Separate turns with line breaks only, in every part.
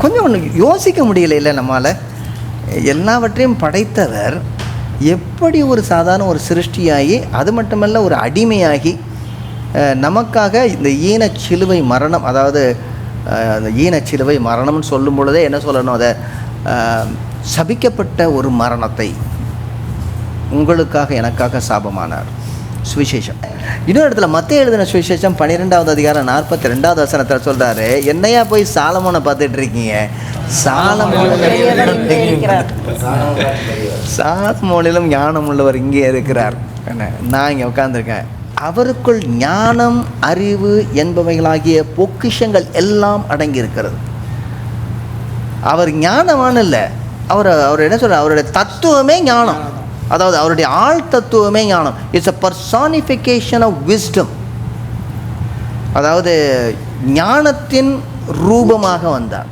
கொஞ்சம் ஒன்று யோசிக்க முடியல இல்லை நம்மால். எல்லாவற்றையும் படைத்தவர் எப்படி ஒரு சாதாரண ஒரு சிருஷ்டியாகி, அது மட்டுமல்ல ஒரு அடிமையாகி, நமக்காக இந்த ஈனச்சிலுவை மரணம், அதாவது அந்த ஈனச்சிலுவை மரணம்னு சொல்லும் பொழுதே என்ன சொல்லணும், அதை சபிக்கப்பட்ட ஒரு மரணத்தை உங்களுக்காக எனக்காக சாபமானார். சுவிசேஷம். இன்னொரு இடத்துல மத்தேயு எழுதின சுவிசேஷம் 12வது அதிகாரம் 42வது வசனத்தில் சொல்கிறாரு, என்னையா போய் சாலமோனை பார்த்துட்டு இருக்கீங்க, சாலமோனிலும் ஞானம் உள்ளவர் இங்கே இருக்கிறார், நான் இங்கே உட்கார்ந்துருக்கேன். அவருக்குள் ஞானம், அறிவு என்பவைகளாகிய பொக்கிஷங்கள் எல்லாம் அடங்கி இருக்கிறது. அவர் ஞானமான இல்லை, அவர் என்ன சொல்ற, அவருடைய தத்துவமே ஞானம், அதாவது அவருடைய ஆள் தத்துவமே ஞானம். It's a personification of wisdom, அதாவது ஞானத்தின் ரூபமாக வந்தார்.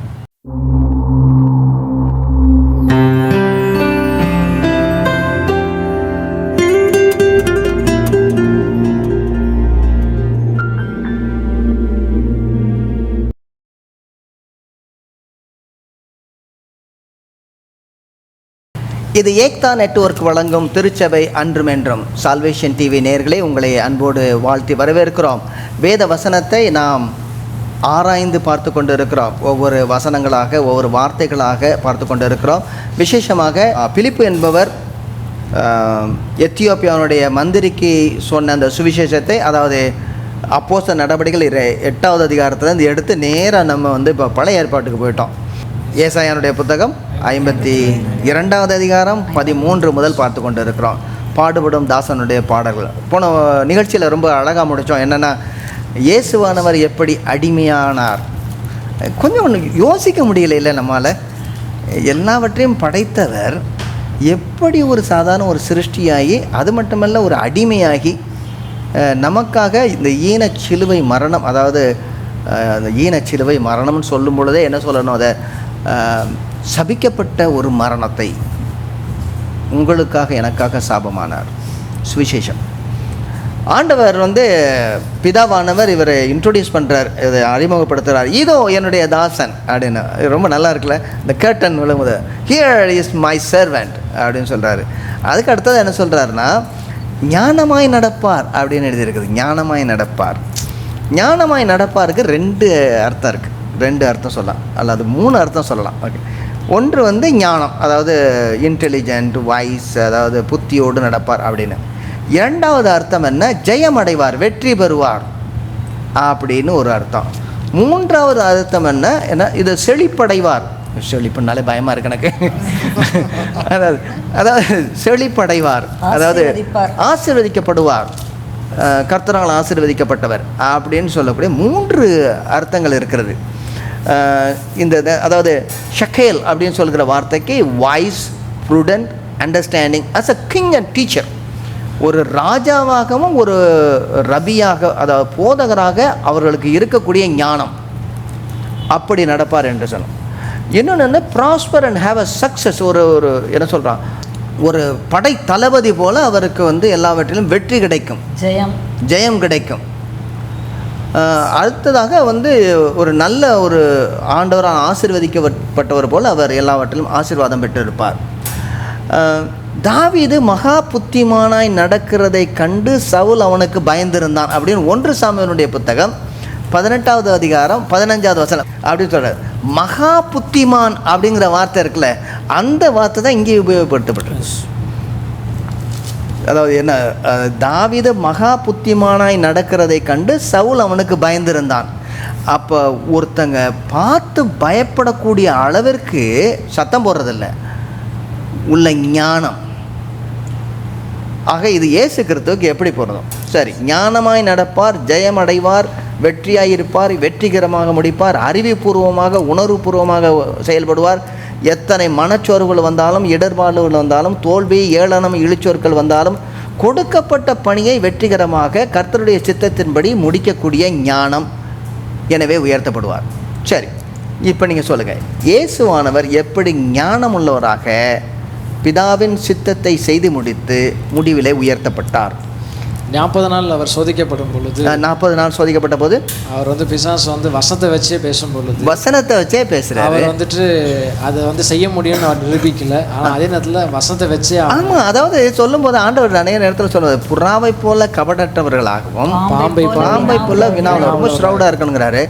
இது ஏக்தா நெட்வொர்க் வழங்கும் திருச்சபை அன்றும் என்றும் சால்வேஷன் டிவி நேயர்களே, உங்களை அன்போடு வாழ்த்தி வரவேற்கிறோம். வேத வசனத்தை நாம் ஆராய்ந்து பார்த்து கொண்டு இருக்கிறோம். ஒவ்வொரு வசனங்களாக, ஒவ்வொரு வார்த்தைகளாக பார்த்து கொண்டு இருக்கிறோம். விசேஷமாக பிலிப்பு என்பவர் எத்தியோப்பியாவுடைய மந்திரிக்கு சொன்ன அந்த சுவிசேஷத்தை, அதாவது அப்போஸ்தலர் நடவடிக்கைகள் 8வது அதிகாரத்தில் எடுத்து நேராக நம்ம இப்போ பழைய ஏற்பாட்டுக்கு போயிட்டோம். ஏசாயானுடைய புத்தகம் 52வது அதிகாரம் 13 முதல் பார்த்து கொண்டு இருக்கிறோம். பாடுபடும் தாசனுடைய பாடல்கள். போன நிகழ்ச்சியில் ரொம்ப அழகாக முடித்தோம். என்னென்னா, இயேசுவானவர் எப்படி அடிமையானார். கொஞ்சம் ஒன்று யோசிக்க முடியல இல்லை நம்மால். எல்லாவற்றையும் படைத்தவர் எப்படி ஒரு சாதாரண ஒரு சிருஷ்டியாகி, அது மட்டுமல்ல ஒரு அடிமையாகி, நமக்காக இந்த ஈனச்சிலுவை மரணம், அதாவது அந்த ஈனச்சிலுவை மரணம்னு சொல்லும் பொழுதே என்ன சொல்லணும், அதை சபிக்கப்பட்ட ஒரு மரணத்தை உங்களுக்காக எனக்காக சாபமானார். சுவிசேஷம். ஆண்டவர் பிதாவானவர் இவரை இன்ட்ரோடியூஸ் பண்ணுறார், இதை அறிமுகப்படுத்துகிறார். இதோ என்னுடைய தாசன் அப்படின்னு. ரொம்ப நல்லா இருக்குல்ல, இந்த கேர்டன் விழுங்குது, ஹியர் இஸ் மை சர்வெண்ட் அப்படின்னு சொல்கிறாரு. அதுக்கு அடுத்தது என்ன சொல்கிறாருன்னா, ஞானமாய் நடப்பார் அப்படின்னு எழுதியிருக்குது. ஞானமாய் நடப்பார். ஞானமாய் நடப்பாருக்கு 2 அர்த்தம் இருக்குது. 2 அர்த்தம் சொல்லலாம், அல்லது 3 அர்த்தம் சொல்லலாம். ஓகே, ஒன்று ஞானம், அதாவது இன்டெலிஜென்ட், வைஸ், அதாவது புத்தியோடு நடப்பார் அப்படின்னு. 2வது அர்த்தம் என்ன, ஜெயம் அடைவார், வெற்றி பெறுவார் அப்படின்னு ஒரு அர்த்தம். 3வது அர்த்தம் என்ன, இது செழிப்படைவார். செழிப்புனாலே பயமாக இருக்கு எனக்கு. அதாவது செழிப்படைவார், அதாவது ஆசீர்வதிக்கப்படுவார், கர்த்தரால் ஆசீர்வதிக்கப்பட்டவர் அப்படின்னு சொல்லக்கூடிய 3 அர்த்தங்கள் இருக்கிறது. அதாவது ஷக்கேல் அப்படின்னு சொல்கிற வார்த்தைக்கு wise, prudent, understanding, as a king and teacher. ஒரு ராஜாவாகவும் ஒரு ரபியாக, அதாவது போதகராக அவர்களுக்கு இருக்கக்கூடிய ஞானம், அப்படி நடப்பார் என்று சொன்னோம். இன்னொன்று prosper and have a success. ஒரு என்ன சொல்கிறான், ஒரு படை தளபதி போல் அவருக்கு எல்லாவற்றிலும் வெற்றி கிடைக்கும், ஜெயம் கிடைக்கும். அடுத்ததாக ஒரு நல்ல ஒரு ஆண்டவரால் ஆசீர்வதிக்கப்பட்டவர் போல் அவர் எல்லாவற்றிலும் ஆசீர்வாதம் பெற்றிருப்பார். தாவீது மகா புத்திமானாய் நடக்கிறதை கண்டு சவுல் அவனுக்கு பயந்திருந்தான் அப்படின்னு 1 சாமுவேலுடைய புத்தகம் 18வது அதிகாரம் 15வது வசனம் அப்படின்னு சொல்கிறார். மகா புத்திமான் அப்படிங்கிற வார்த்தை இருக்குல்ல, அந்த வார்த்தை தான் இங்கே உபயோகப்படுத்தப்பட்டிருக்கு. அதாவது என்ன, தாவீது மகா புத்திமானாய் நடக்கிறதை கண்டு சவுல் அவனுக்கு பயந்திருந்தான். அப்போ ஒருத்தங்க பார்த்து பயப்படக்கூடிய அளவிற்கு சத்தம் போடுறதில்ல, உள்ள ஞானம். ஆக இது இயேசு கிறிஸ்துவுக்கு எப்படி போகிறதும் சரி. ஞானமாய் நடப்பார், ஜெயம் அடைவார், வெற்றியாயிருப்பார், வெற்றிகரமாக முடிப்பார், அறிவுபூர்வமாக உணர்வுபூர்வமாக செயல்படுவார். எத்தனை மனச்சோர்வுகள் வந்தாலும், இடர்பாடுகள் வந்தாலும், தோல்வி, ஏளனம், இழிச்சொற்கள் வந்தாலும், கொடுக்கப்பட்ட பணியை வெற்றிகரமாக கர்த்தருடைய சித்தத்தின்படி முடிக்கக்கூடிய ஞானம், எனவே உயர்த்தப்படுவார். சரி, இப்போ நீங்கள் சொல்லுங்கள், இயேசுவானவர் எப்படி ஞானம் உள்ளவராக பிதாவின் சித்தத்தை செய்து முடித்து முடிவிலே உயர்த்தப்பட்டார்?
40 நாள் அவர் சோதிக்கப்படும் பொழுது
40 நாள் சோதிக்கப்பட்ட போது
அவர் வந்து பிசாசு வந்து வசனத்தை வச்சே பேசும் பொழுது
வசனத்தை வச்சே பேசுறாரு.
அவர் வந்துட்டு அதை வந்து செய்ய முடியும்னு அவர் நிரூபிக்கல. ஆனால் அதே நேரத்தில் வசனத்தை வச்சே
ஆமாம், அதாவது சொல்லும் போது ஆண்டவர் நிறைய நேரத்தில் சொல்லுவார், புறாவை போல கபடற்றவர்களாகவும் பாம்பை போல வினாவில் ரொம்ப ஸ்ரௌடாக இருக்கணுங்கிறாரு.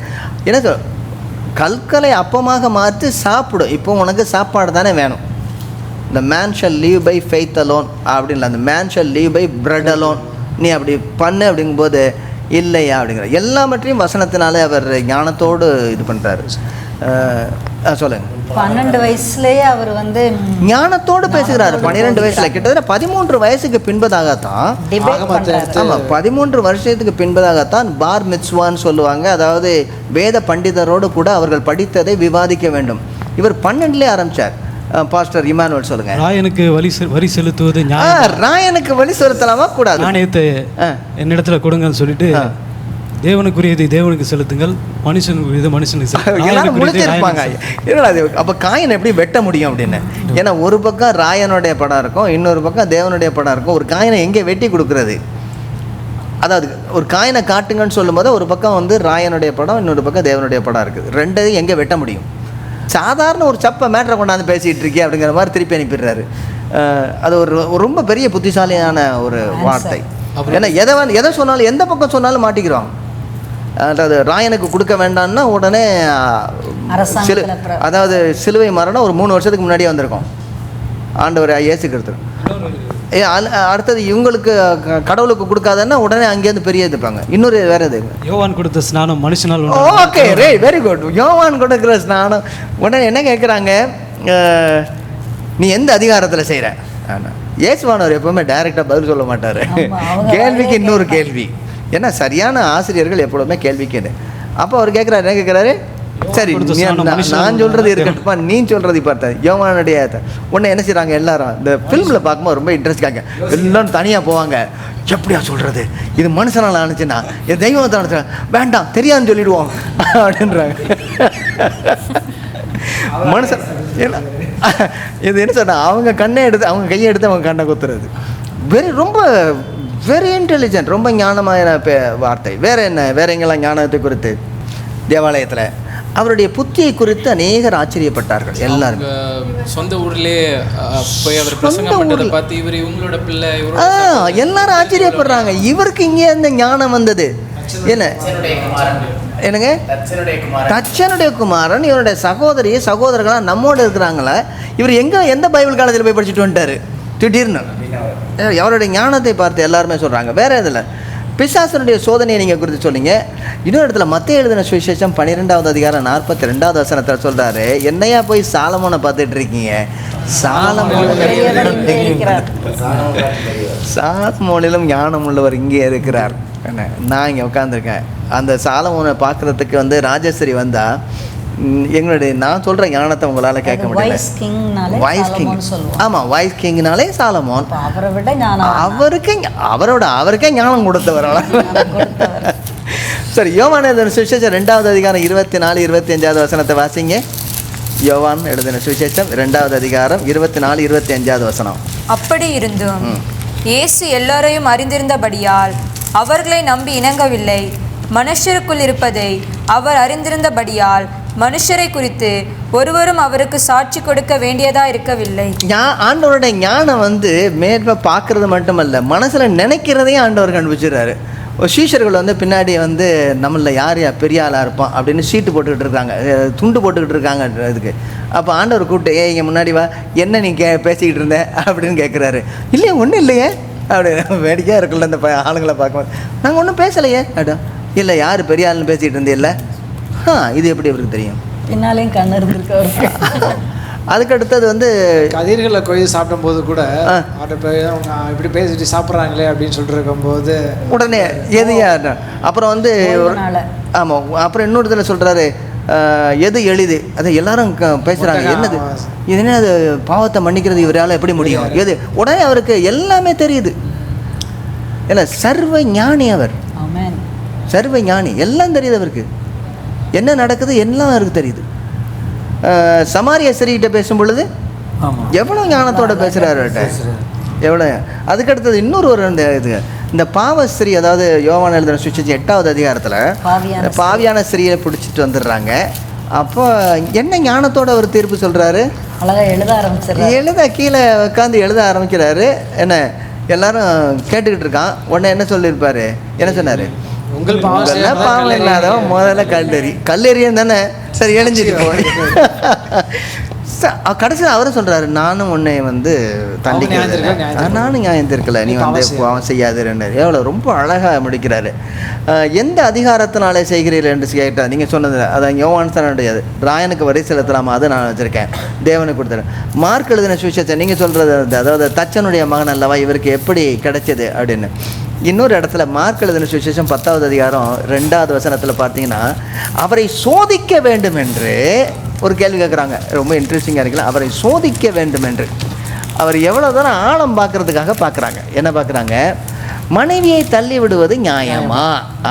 எனக்கு கற்களை அப்பமாக மாற்றி சாப்பிடும். இப்போ உனக்கு சாப்பாடு தானே வேணும். இந்த man shall live by faith alone அப்படின்ல, அந்த man shall live by bread alone, நீ அப்படி பண்ணு அப்படிங்கும்போது இல்லையா அப்படிங்கிற எல்லாவற்றையும் வசனத்தினாலே அவர் ஞானத்தோடு இது பண்ணுறாரு. சொல்லுங்க.
12 வயசுலேயே அவர் வந்து
ஞானத்தோடு பேசுகிறாரு. 12 வயசுல கிட்டத்தட்ட 13 வயசுக்கு பின்பதாகத்தான், ஆமாம் 13 வருஷத்துக்கு பின்பதாகத்தான் பார் மித்ஸ்வான்னு சொல்லுவாங்க. அதாவது வேத பண்டிதரோடு கூட அவர்கள் படித்ததை விவாதிக்க வேண்டும். இவர் 12லே ஆரம்பித்தார். பாஸ்டர் இமானுவல் சொல்லுங்க.
ராயனுக்கு வரி செலுத்துவது
ராயனுக்கு வரி செலுத்தலாமா கூடாது, நாணயத்தை
என்னிடத்துல கொடுங்கன்னு சொல்லிட்டு தேவனுக்குரியதை தேவனுக்கு செலுத்துங்கள், மனுஷனுக்குரியது மனுஷனுக்கு
முடிச்சிருப்பாங்க. அப்போ காயின் எப்படி வெட்ட முடியும் அப்படின்னு. ஏன்னா ஒரு பக்கம் ராயனுடைய படம் இருக்கும், இன்னொரு பக்கம் தேவனுடைய படம் இருக்கும். ஒரு காயினை எங்கே வெட்டி கொடுக்குறது? அதாவது ஒரு காயினை காட்டுங்கன்னு சொல்லும் போது ஒரு பக்கம் வந்து ராயனுடைய படம், இன்னொரு பக்கம் தேவனுடைய படம் இருக்குது. ரெண்டையும் எங்கே வெட்ட முடியும்? சாதாரண ஒரு சப்பை மேட்டரை கொண்டாந்து பேசிகிட்டு இருக்கே அப்படிங்கிற மாதிரி திருப்பி அனுப்பிடுறாரு. அது ஒரு ரொம்ப பெரிய புத்திசாலியான ஒரு வார்த்தை. ஏன்னா எதை சொன்னாலும் எந்த பக்கம் சொன்னாலும் மாட்டிக்கிறோம். அதாவது ராயனுக்கு கொடுக்க வேண்டாம்னா உடனே அதாவது சிலுவை மரணம் ஒரு 3 வருஷத்துக்கு முன்னாடியே வந்திருக்கோம். ஆண்டவர் இயேசு கிறிஸ்து. அடுத்தது இவங்களுக்கு கடவுளுக்கு கொடுக்காதன்னா உடனே அங்கேருந்து பெரிய எதிர்ப்பாங்க. இன்னொரு வேற எது,
யோவான் கொடுத்த ஸ்நானம் மனுஷனால்.
Okay, very good. யோவான் கொடுக்குற ஸ்நானம். உடனே என்ன கேட்குறாங்க, நீ எந்த அதிகாரத்தில் செய்கிற? ஆனால் இயேசுவானவர் எப்பவுமே டைரெக்டாக பதில் சொல்ல மாட்டார். கேள்விக்கு இன்னொரு கேள்வி. ஏன்னா சரியான ஆசிரியர்கள் எப்பொழுதுமே கேள்விக்கு. அப்போ அவர் கேட்குறாரு, என்ன கேட்குறாரு? சரி, நான் சொல்கிறது இருக்கட்டுப்பா, நீ சொல்கிறது பார்த்தா யோவானுடைய. உடனே என்ன செய்கிறாங்க எல்லாரும், இந்த ஃபிலிமில் பார்க்கும்போது ரொம்ப இன்ட்ரெஸ்டாங்க. எல்லாரும் தனியாக போவாங்க. எப்படியா சொல்கிறது, இது மனுஷனால் ஆனிச்சுன்னா என் தெய்வத்தை நினச்சா வேண்டாம் தெரியாதுன்னு சொல்லிடுவோம் அப்படின்றாங்க. மனுஷன் இது என்ன சொன்னா, அவங்க கண்ணை எடுத்து அவங்க கையை எடுத்து அவங்க கண்ணை குத்துறது. ரொம்ப வெரி இன்டெலிஜென்ட், ரொம்ப ஞானமான வார்த்தை. வேற என்ன, வேற எங்கெல்லாம் ஞானத்தை குறித்து? தேவாலயத்தில் அவருடைய புத்தியை குறித்து அநேகர் ஆச்சரியப்பட்டார்கள். எல்லாரும்
சொந்த ஊர்லேயே போய் அவர் பிரசங்கம் பண்ணதை பார்த்து இவர் இவங்களோட பிள்ளை
எல்லாரும் ஆச்சரியப்படுறாங்க. இவருக்கு இங்கே இந்த ஞானம் வந்தது. என்ன என்னங்க, தச்சனுடைய குமாரன், இவருடைய சகோதரர்களாக நம்மோடு இருக்கிறாங்களே, இவர் எந்த பைபிள் காலேஜில் போய் படிச்சுட்டு வந்துட்டாரு திடீர்னு? அவருடைய ஞானத்தை பார்த்து எல்லாருமே சொல்கிறாங்க. வேற இதில் பிசாசனுடைய சோதனையை நீங்கள் குறித்து சொன்னீங்க. இன்னொரு இடத்துல மத்தேயு எழுதின சுவிசேஷம் 12வது அதிகாரம் 42வது வசனத்தில் சொல்கிறாரு, என்னையா போய் சாலமோனை பார்த்துட்டு இருக்கீங்க? சாலமோனிலும் ஞானம் உள்ளவர் இங்கே இருக்கிறார். நான் இங்கே உட்காந்துருக்கேன். அந்த சாலமோனை பார்க்குறதுக்கு வந்து ராஜேஸ்வரி வந்தால் எங்களுடைய நான் சொல்கிற ஞானத்தை உங்களால் கேட்க முடியல. வாய்ஸ் கிங், ஆமாம், வாய்ஸ் கிங்னாலே சாலமோன். அவருக்கே ஞானம் கொடுத்தவர். சரி, யோவான் எழுதின சுவிசேஷம் 2வது அதிகாரம் 24, 25வது வசனத்தை வாசிங்க. யோவான் எழுதின சுவிசேஷம் 2வது அதிகாரம் 24, 25வது வசனம்.
அப்படி இருந்தும் இயேசு எல்லாரையும் அறிந்திருந்தபடியால் அவர்களை நம்பி இணங்கவில்லை. மனுஷருக்குள் இருப்பதை அவர் அறிந்திருந்தபடியால் மனுஷரை குறித்து ஒருவரும் அவருக்கு சாட்சி கொடுக்க வேண்டியதா இருக்கவில்லை.
ஆண்டவருடைய ஞானம் வந்து மேற்ப பார்க்கறது மட்டுமல்ல, மனசுல நினைக்கிறதையும் ஆண்டவர் கண்டுபிடிச்சிடுறாரு. சீஷர்கள் வந்து பின்னாடி வந்து நம்மள யார் பெரிய ஆளாக இருப்பான் அப்படின்னு சீட்டு போட்டுக்கிட்டு இருக்காங்க, துண்டு போட்டுக்கிட்டு இருக்காங்க. இதுக்கு அப்போ ஆண்டவர் கூப்பிட்டு, இங்கே முன்னாடி வா, என்ன நீ பேசிக்கிட்டு இருந்த அப்படின்னு கேட்குறாரு. இல்லையே, ஒன்றும் இல்லையே அப்படி வேடிக்கையாக இருக்குல்ல இந்த ஆளுங்களை பார்க்கும்போது. நாங்கள் ஒன்றும் பேசலையே அப்படின். இல்லை, யார் பெரிய ஆளுன்னு பேசிக்கிட்டு இருந்தே? இல்லை, இது எப்படி அவருக்கு தெரியும்?
பின்னாலேயும் கண்ணு இருந்திருக்கு.
அதுக்கு அடுத்தது வந்து
கதிர்களை கொய்து சாப்பிடும் போது கூட இப்படி பேசிட்டு சாப்பிட்றாங்களே அப்படின்னு சொல்லிட்டு இருக்கும்போது உடனே
எதையா. அப்புறம் வந்து ஆமாம், அப்புறம் இன்னொரு இதில் சொல்கிறாரு, எது எளிது, அதை எல்லாரும் பேசுகிறாங்க. என்னது இது, என்ன அது பாவத்தை மன்னிக்கிறது இவரால் எப்படி முடியும்? எது? உடனே அவருக்கு எல்லாமே தெரியுது. இல்லை, சர்வ ஞானி அவர், சர்வ ஞானி, எல்லாம் தெரியுது அவருக்கு. என்ன நடக்குது எல்லாம் அவருக்கு தெரியுது. சமாரிய ஸ்திரீகிட்ட பேசும் பொழுது எவ்வளோ ஞானத்தோட பேசுகிறாரு, எவ்வளோ. அதுக்கடுத்தது இன்னொரு இது இந்த பாவஸ்திரீ, அதாவது யோவான் எழுதின சுவிசேஷம் 8வது அதிகாரத்தில் பாவியான ஸ்திரீயை பிடிச்சிட்டு வந்துடுறாங்க. அப்போ என்ன ஞானத்தோடு அவர் தீர்ப்பு சொல்கிறாரு?
அழகா எழுத ஆரம்பிச்சிடறாரு.
கீழே உட்காந்து எழுத ஆரம்பிக்கிறாரு. என்ன எல்லாரும் கேட்டுக்கிட்டு இருக்கான். உடனே என்ன சொல்லியிருப்பாரு? என்ன சொன்னார்?
உங்கள்
பாவம் இல்லாதவன் முதல்ல கல்லெறியன் தானே, சரி எழிஞ்சிட்டு போ. கடைசியில் அவரும் சொல்கிறாரு, நானும் உன்னை வந்து தண்டிக்கிறேன், நானும் நியாயம் தீர்க்கல, நீ வந்து பாவம் செய்யாதுன்னு. எவ்வளோ ரொம்ப அழகாக முடிக்கிறாரு. எந்த அதிகாரத்தினாலே செய்கிறீர்கள் என்று கேட்டால், நீங்கள் சொன்னது அதான் யோவான் தன்னுடையது, ராயனுக்கு வரி செலுத்தலாமா, அது நான் வச்சுருக்கேன், தேவனுக்கு கொடுத்துறேன். மார்க் எழுதின சுவிசேஷத்தை நீங்கள் சொல்கிறது, அதாவது தச்சனுடைய மகன் அல்லவா, இவருக்கு எப்படி கிடைச்சது அப்படின்னு. இன்னொரு இடத்துல மார்க் எழுதின சுவிசேஷம் 10வது அதிகாரம் 2வது வசனத்தில் பார்த்தீங்கன்னா, அவரை சோதிக்க வேண்டும் என்று ஒரு கேள்வி கேட்குறாங்க. ரொம்ப இன்ட்ரெஸ்டிங்காக இருக்குல்ல. அவரை சோதிக்க வேண்டும் என்று அவர் எவ்வளோ தூரம் ஆழம் பார்க்குறதுக்காக பார்க்குறாங்க. என்ன பார்க்குறாங்க? மனைவியை தள்ளி விடுவது நியாயமா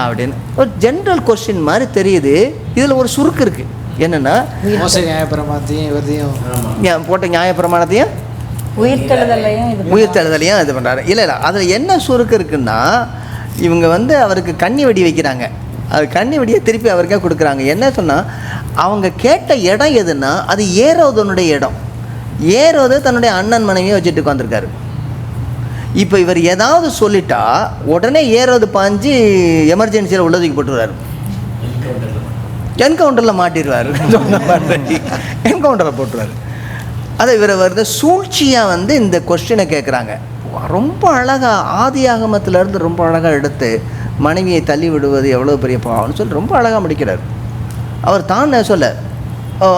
அப்படின்னு ஒரு ஜென்ரல் கொஸ்டின் மாதிரி தெரியுது. இதில் ஒரு சுருக்கு இருக்குது. என்னென்னா, போட்ட நியாயப்பிரமாணத்தையும் உயிர்த்தெழுதலையும் இது பண்ணுறாரு. இல்லை அதில் என்ன சுருக்கு இருக்குன்னா, இவங்க வந்து அவருக்கு கண்ணி வெடி வைக்கிறாங்க. அது கண்ணி வெடியை திருப்பி அவருக்கே கொடுக்குறாங்க. என்ன சொன்னால், அவங்க கேட்ட இடம் எதுன்னா, அது ஏரோதனுடைய இடம். ஏரோது தன்னுடைய அண்ணன் மனைவியை வச்சுட்டு உட்காந்துருக்காரு. இப்போ இவர் ஏதாவது சொல்லிட்டா உடனே ஏரோது பாஞ்சு எமர்ஜென்சியில் உள்ளதுக்கு போட்டுருவார், என்கவுண்டரில் மாட்டிடுவார், என்கவுண்டரில் போட்டுருவார். அதை இவரை வருது சூழ்ச்சியாக வந்து இந்த கொஸ்டினை கேட்குறாங்க. ரொம்ப அழகாக ஆதியாகமத்திலேருந்து ரொம்ப அழகாக எடுத்து மனைவியை தள்ளி விடுவது எவ்வளோ பெரிய பாவம்னு சொல்லி ரொம்ப அழகாக முடிக்கிறார். அவர் தான் சொல்ல.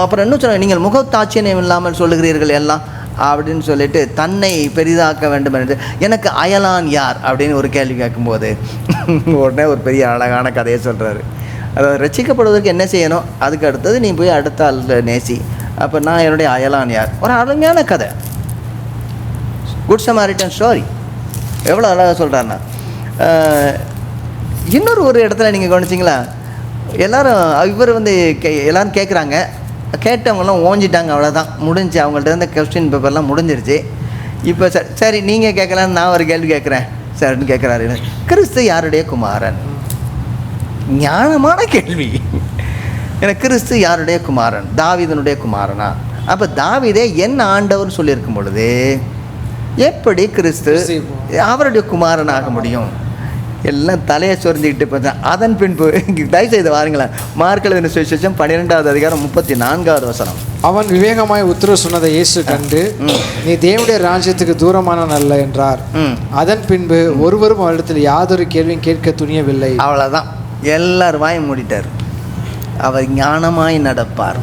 அப்புறம் என்ன சொன்னார்? நீங்கள் முகத்தாட்சியம் இல்லாமல் சொல்லுகிறீர்கள் எல்லாம் அப்படின்னு சொல்லிட்டு தன்னை பெரிதாக்க வேண்டும் என்று, எனக்கு அயலான் யார் அப்படின்னு ஒரு கேள்வி கேட்கும்போது உடனே ஒரு பெரிய அழகான கதையை சொல்கிறாரு. அதாவது ரசிக்கப்படுவதற்கு என்ன செய்யணும், அதுக்கு அடுத்தது நீ போய் அடுத்த ஆள் நேசி, அப்போ நான் என்னுடைய அயலான் யார். ஒரு அருமையான கதை, குட் சமாரிட்டன் ஸ்டோரி. எவ்வளோ அழகாக சொல்கிறாருன்னா, இன்னொரு ஒரு இடத்துல நீங்கள் கவனிச்சிங்களா, எல்லோரும் இவர் வந்து எல்லோரும் கேட்குறாங்க, கேட்டவங்களாம் ஓஞ்சிட்டாங்க, அவ்வளோதான் முடிஞ்சு. அவங்கள்ட்ட இருந்த கொஸ்டின் பேப்பர்லாம் முடிஞ்சிருச்சு. இப்போ சரி நீங்கள் கேட்கலான்னு நான் ஒரு கேள்வி கேட்குறேன் சார்ன்னு கேட்குறாரு. கிறிஸ்து யாருடைய குமாரன்? ஞானமான கேள்வி. எனக்கு கிறிஸ்து யாருடைய குமாரன்? தாவீதனுடைய குமாரனா? அப்போ தாவீதே என்ன ஆண்டவர் சொல்லியிருக்கும் பொழுது எப்படி கிறிஸ்து அவருடைய குமாரனாக முடியும்? எல்லாம் தலையை சொரிஞ்சிக்கிட்டு பார்த்தேன். அதன் பின்பு தயவுசெய்து வாருங்களேன், மார்க் எழுதின சுவிசேஷம் 12வது அதிகாரம் 34வது வசனம்.
அவன் விவேகமாய் உத்தரவு சொன்னதை இயேசு கண்டு, நீ தேவனுடைய ராஜ்யத்துக்கு தூரமானவன் அல்ல என்றார். அதன் பின்பு ஒருவரும் அவரிடத்தில் யாதொரு கேள்வியும் கேட்க துணியவில்லை.
அவ்வளோதான், எல்லார் வாயும் மூடிட்டார். அவர் ஞானமாய் நடப்பார்,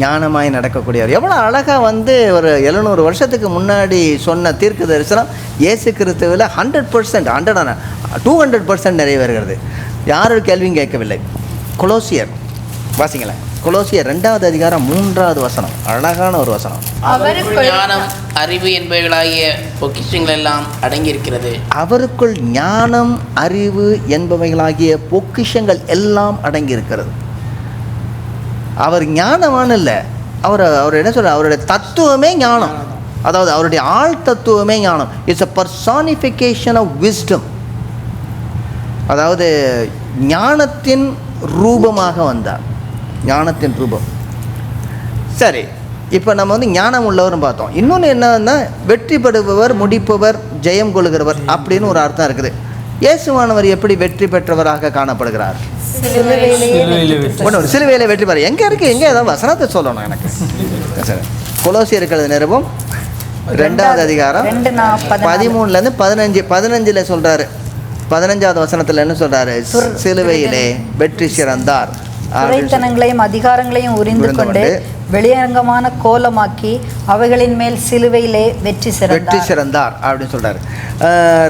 ஞானமாய் நடக்கக்கூடியவர். எவ்வளோ அழகாக வந்து ஒரு 700 வருஷத்துக்கு முன்னாடி சொன்ன தீர்க்க தரிசனம் இயேசு கிறிஸ்துவில் 100%, 200% நிறைவேறுகிறது. யாரும் கேள்வியும் கேட்கவில்லை. கொலோசியர் வாசிங்களேன், கொலோசியர் 2வது அதிகாரம் 3வது வசனம், அழகான ஒரு வசனம்.
அவருக்குள் ஞானம் அறிவு என்பவைகளாகிய பொக்கிஷங்கள் எல்லாம் அடங்கியிருக்கிறது. அவருக்குள்
ஞானம் அறிவு என்பவைகளாகிய பொக்கிஷங்கள் எல்லாம் அடங்கியிருக்கிறது. அவர் ஞானமான இல்லை, அவர் என்ன சொல்ற, அவருடைய தத்துவமே ஞானம். அதாவது அவருடைய ஆள் தத்துவமே ஞானம். It's a personification of wisdom. அதாவது ஞானத்தின் ரூபமாக வந்தார், ஞானத்தின் ரூபம். சரி, இப்போ நம்ம வந்து ஞானம் உள்ளவரும் பார்த்தோம். இன்னொன்று என்னன்னா, வெற்றி பெறுபவர், முடிப்பவர், ஜெயம் கொள்கிறவர் அப்படின்னு ஒரு அர்த்தம் இருக்குது. இயேசுவானவர் எப்படி வெற்றி பெற்றவராக காணப்படுகிறார்? சிலுவையிலே வெற்றி பெற. எங்கே இருக்குது? எங்கே ஏதாவது வசனத்தை சொல்லணும் எனக்கு. சரி, கொலோசியர்கள் நிருபம் 2வது அதிகாரம் 13லேருந்து 15 சொல்கிறாரு. 15வது வசனத்தில் என்ன சொல்கிறாரு? சிலுவையிலே வெற்றி சிறந்தார்,
துரைத்தனங்களையும் அதிகாரங்களையும் உரிந்து கொண்டு வெளியரங்கமான கோலமாக்கி அவைகளின் மேல் சிலுவையிலே வெற்றி சிறந்தார்
அப்படின்னு சொல்கிறாரு.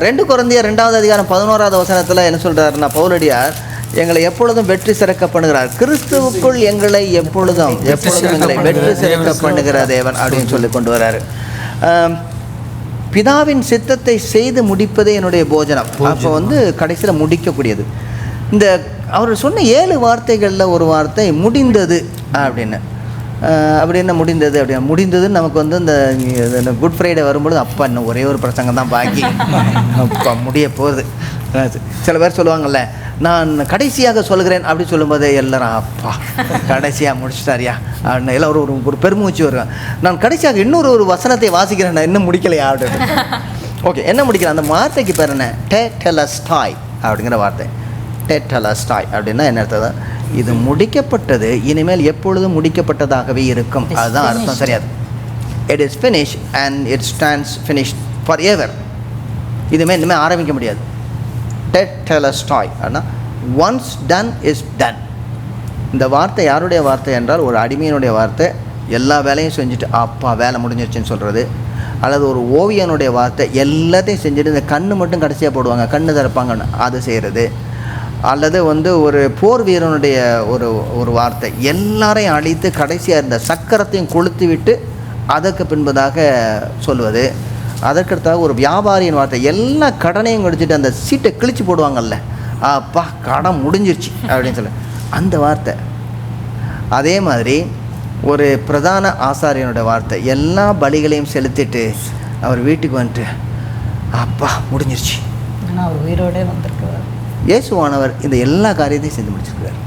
2 கொரிந்தியர் 2வது அதிகாரம் 11வது வசனத்தில் என்ன சொல்கிறாருன்னா, பவுலடியார் எங்களை எப்பொழுதும் வெற்றி சிறக்க பண்ணுகிறார், கிறிஸ்துவுக்குள் எங்களை எப்பொழுதும் எங்களை வெற்றி சிறக்க பண்ணுகிற தேவன் அப்படின்னு சொல்லி கொண்டு வர்றாரு. பிதாவின் சித்தத்தை செய்து முடிப்பதே என்னுடைய போஜனம். அப்போ வந்து கடைசியில் முடிக்கக்கூடியது. இந்த அவர் சொன்ன 7 வார்த்தைகளில் ஒரு வார்த்தை முடிந்தது அப்படின்னு. அப்படி என்ன முடிந்தது அப்படின்னா முடிந்ததுன்னு நமக்கு வந்து இந்த குட் ஃப்ரைடே வரும்பொழுது அப்பா இன்னும் ஒரே ஒரு பிரசங்கம் தான் பாக்கி, அப்பா முடிய போகுது. சில பேர் சொல்லுவாங்கள்ல, நான் கடைசியாக சொல்கிறேன் அப்படி சொல்லும்போது எல்லாரும் அப்பா கடைசியாக முடிச்சிட்டாரியா அப்படின்னு எல்லாம் ஒரு பெருமூச்சு வருவேன். நான் கடைசியாக இன்னொரு வசனத்தை வாசிக்கிறேன், நான் இன்னும் முடிக்கலையா அப்படின்னு. ஓகே, என்ன முடிக்கிறேன்? அந்த வார்த்தைக்கு பேர் என்ன? டெட்டலஸ்டாய் அப்படிங்கிற வார்த்தை. டெட்டலஸ்டாய் அப்படின்னா என்ன அர்த்தம்? இது முடிக்கப்பட்டது, இனிமேல் எப்பொழுதும் முடிக்கப்பட்டதாகவே இருக்கும், அதுதான் அர்த்தம். சரியாது. It is finish and it stands finish forever. இனிமேல் ஆரம்பிக்க முடியாது. டெட்டலஸ்டாய் அப்படின்னா ஒன்ஸ் டன் இஸ் டன். இந்த வார்த்தை யாருடைய வார்த்தை என்றால் ஒரு அடிமையினுடைய வார்த்தை. எல்லா வேலையும் செஞ்சுட்டு அப்பா வேலை முடிஞ்சிருச்சுன்னு சொல்கிறது. அல்லது ஒரு ஓவியனுடைய வார்த்தை, எல்லாத்தையும் செஞ்சுட்டு இந்த கண்ணு மட்டும் கடைசியாக போடுவாங்க, கண்ணு திறப்பாங்கன்னு, அது செய்கிறது. அல்லது ஒரு போர் வீரனுடைய ஒரு வார்த்தை, எல்லாரையும் அழித்து கடைசியாக இருந்த சக்கரத்தையும் கொளுத்து விட்டு அதற்கு பின்பதாக சொல்வது. அதற்கடுத்தாக ஒரு வியாபாரியின் வார்த்தை, எல்லா கடனையும் கழிச்சிட்டு அந்த சீட்டை கிழிச்சு போடுவாங்கல்ல, அப்பா கடன் முடிஞ்சிருச்சு அப்படின்னு சொல்லி அந்த வார்த்தை. அதே மாதிரி ஒரு பிரதான ஆசாரியனுடைய வார்த்தை, எல்லா பலிகளையும் செலுத்திட்டு அவர் வீட்டுக்கு வந்துட்டு அப்பா முடிஞ்சிருச்சு.
ஆனால் அவர் உயிரோடே வந்திருக்கிறார்.
இயேசுவானவர் இந்த எல்லா காரியத்தையும் செஞ்சு முடிச்சிருக்கிறார்.